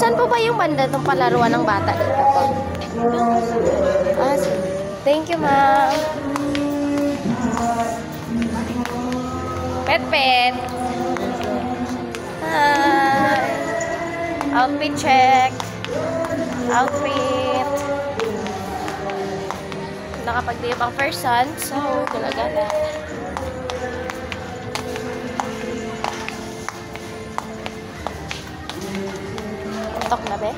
Saan po ba yung banda itong palaruan ng bata dito po? Ah, thank you, ma'am. Pet. Hi. Outfit check. Outfit. Nakapag-dip ang person. So, talaga na. Tok na, be?